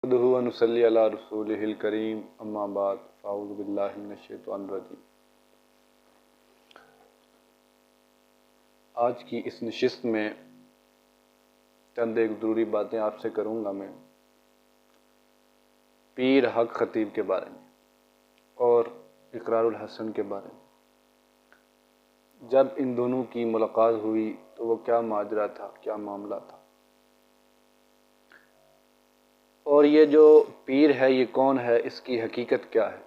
نحمدہ و نصلی علی رسولہ الکریم اما بعد فاعوذ باللہ من الشیطان الرجیم۔ آج کی اس نشست میں چند ایک ضروری باتیں آپ سے کروں گا میں پیر حق خطیب کے بارے میں اور اقرار الحسن کے بارے میں۔ جب ان دونوں کی ملاقات ہوئی تو وہ کیا ماجرا تھا، کیا معاملہ تھا، اور یہ جو پیر ہے یہ کون ہے، اس کی حقیقت کیا ہے۔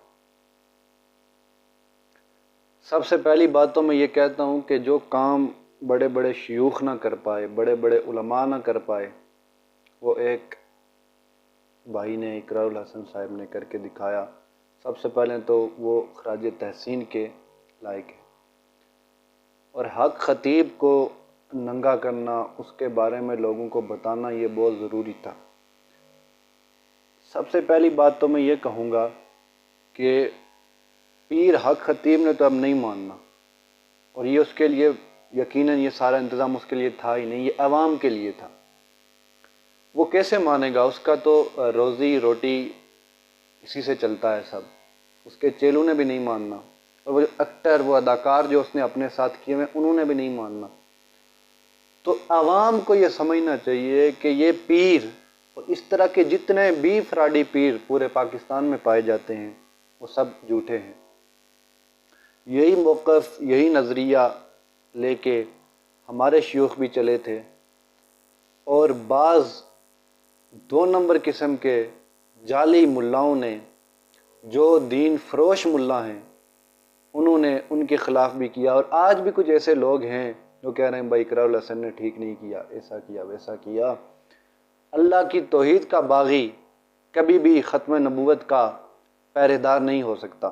سب سے پہلی بات تو میں یہ کہتا ہوں کہ جو کام بڑے بڑے شیوخ نہ کر پائے، بڑے بڑے علماء نہ کر پائے، وہ ایک بھائی نے، اقرار الحسن صاحب نے کر کے دکھایا۔ سب سے پہلے تو وہ خراج تحسین کے لائق ہے، اور حق خطیب کو ننگا کرنا، اس کے بارے میں لوگوں کو بتانا، یہ بہت ضروری تھا۔ سب سے پہلی بات تو میں یہ کہوں گا کہ پیر حق خطیب نے تو اب نہیں ماننا، اور یہ اس کے لیے یقیناً یہ سارا انتظام اس کے لیے تھا ہی نہیں، یہ عوام کے لیے تھا۔ وہ کیسے مانے گا؟ اس کا تو روزی روٹی اسی سے چلتا ہے سب۔ اس کے چیلوں نے بھی نہیں ماننا، اور وہ جو ایکٹر، وہ اداکار جو اس نے اپنے ساتھ کیے ہوئے انہوں نے بھی نہیں ماننا۔ تو عوام کو یہ سمجھنا چاہیے کہ یہ پیر اور اس طرح کے جتنے بھی فراڈی پیر پورے پاکستان میں پائے جاتے ہیں وہ سب جھوٹے ہیں۔ یہی موقف، یہی نظریہ لے کے ہمارے شیوخ بھی چلے تھے، اور بعض 2 نمبر قسم کے جعلی ملاؤں نے، جو دین فروش ملا ہیں، انہوں نے ان کے خلاف بھی کیا۔ اور آج بھی کچھ ایسے لوگ ہیں جو کہہ رہے ہیں بھائی اقرار الحسن نے ٹھیک نہیں کیا، ایسا کیا، ویسا کیا۔ اللہ کی توحید کا باغی کبھی بھی ختم نبوت کا پہرے دار نہیں ہو سکتا،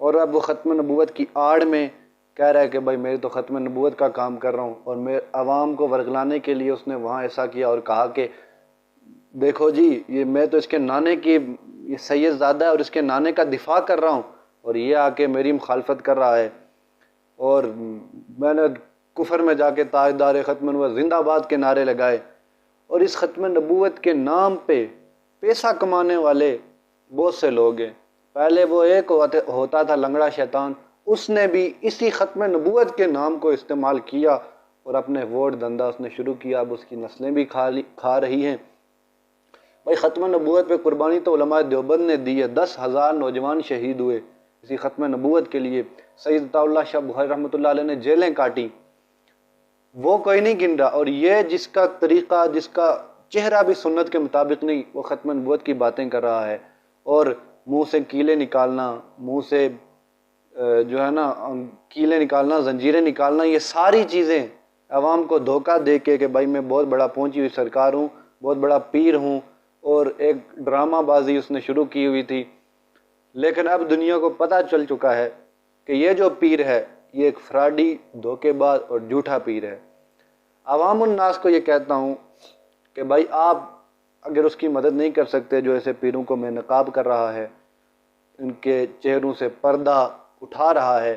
اور اب وہ ختم نبوت کی آڑ میں کہہ رہا ہے کہ بھائی میں تو ختم نبوت کا کام کر رہا ہوں، اور میں عوام کو ورگلانے کے لیے اس نے وہاں ایسا کیا اور کہا کہ دیکھو جی یہ میں تو اس کے نانے کی، یہ سید زادہ ہے اور اس کے نانے کا دفاع کر رہا ہوں، اور یہ آ کے میری مخالفت کر رہا ہے، اور میں نے کفر میں جا کے تاجدار ختم نبوت زندہ باد کے نعرے لگائے۔ اور اس ختم نبوت کے نام پہ پیسہ کمانے والے بہت سے لوگ ہیں۔ پہلے وہ ایک ہوتا تھا لنگڑا شیطان، اس نے بھی اسی ختم نبوت کے نام کو استعمال کیا اور اپنے ووٹ دندہ اس نے شروع کیا۔ اب اس کی نسلیں بھی کھا رہی ہیں۔ بھائی ختم نبوت پہ قربانی تو علماء دیوبند نے دی ہے، 10,000 نوجوان شہید ہوئے اسی ختم نبوت کے لیے۔ سید عطا اللہ شاہ بخاری رحمۃ اللہ علیہ نے جیلیں کاٹی، وہ کوئی نہیں گن رہا۔ اور یہ جس کا طریقہ، جس کا چہرہ بھی سنت کے مطابق نہیں، وہ ختم نبوت کی باتیں کر رہا ہے، اور منہ سے کیلیں نکالنا، منہ سے جو ہے نا کیلیں نکالنا، زنجیریں نکالنا، یہ ساری چیزیں عوام کو دھوکہ دے کے کہ بھائی میں بہت بڑا پہنچی ہوئی سرکار ہوں، بہت بڑا پیر ہوں، اور ایک ڈرامہ بازی اس نے شروع کی ہوئی تھی۔ لیکن اب دنیا کو پتہ چل چکا ہے کہ یہ جو پیر ہے یہ ایک فراڈی، دھوکے باز اور جھوٹا پیر ہے۔ عوام الناس کو یہ کہتا ہوں کہ بھائی آپ اگر اس کی مدد نہیں کر سکتے جو ایسے پیروں کو میں نقاب کر رہا ہے، ان کے چہروں سے پردہ اٹھا رہا ہے،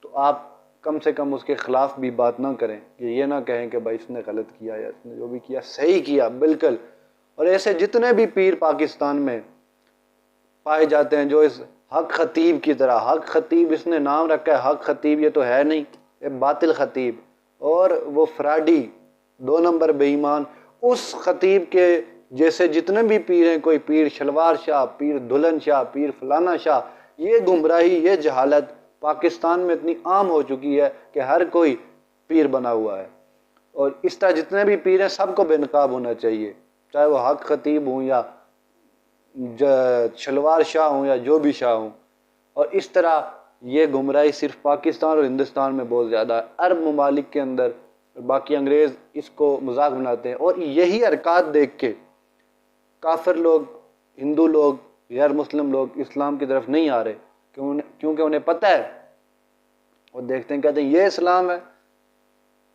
تو آپ کم سے کم اس کے خلاف بھی بات نہ کریں، یہ نہ کہیں کہ بھائی اس نے غلط کیا یا اس نے جو بھی کیا صحیح کیا بالکل۔ اور ایسے جتنے بھی پیر پاکستان میں پائے جاتے ہیں جو اس حق خطیب کی طرح، حق خطیب اس نے نام رکھا ہے، حق خطیب یہ تو ہے نہیں، یہ باطل خطیب، اور وہ فراڈی 2 نمبر بے ایمان، اس خطیب کے جیسے جتنے بھی پیر ہیں، کوئی پیر شلوار شاہ، پیر دلہن شاہ، پیر فلانا شاہ، یہ گمراہی، یہ جہالت پاکستان میں اتنی عام ہو چکی ہے کہ ہر کوئی پیر بنا ہوا ہے۔ اور اس طرح جتنے بھی پیر ہیں سب کو بے نقاب ہونا چاہیے، چاہے وہ حق خطیب ہوں یا شلوار شاہ ہوں یا جو بھی شاہ ہوں۔ اور اس طرح یہ گمراہی صرف پاکستان اور ہندوستان میں بہت زیادہ ہے، عرب ممالک کے اندر باقی انگریز اس کو مذاق بناتے ہیں، اور یہی حرکات دیکھ کے کافر لوگ، ہندو لوگ، غیر مسلم لوگ اسلام کی طرف نہیں آ رہے، کیونکہ انہیں پتہ ہے، وہ دیکھتے ہیں کہتے ہیں یہ اسلام ہے،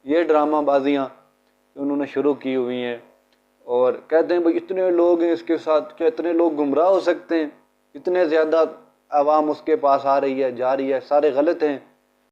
یہ ڈرامہ بازیاں انہوں نے شروع کی ہوئی ہیں، اور کہتے ہیں بھئی اتنے لوگ ہیں اس کے ساتھ، کیا اتنے لوگ گمراہ ہو سکتے ہیں؟ اتنے زیادہ عوام اس کے پاس آ رہی ہے، جا رہی ہے، سارے غلط ہیں۔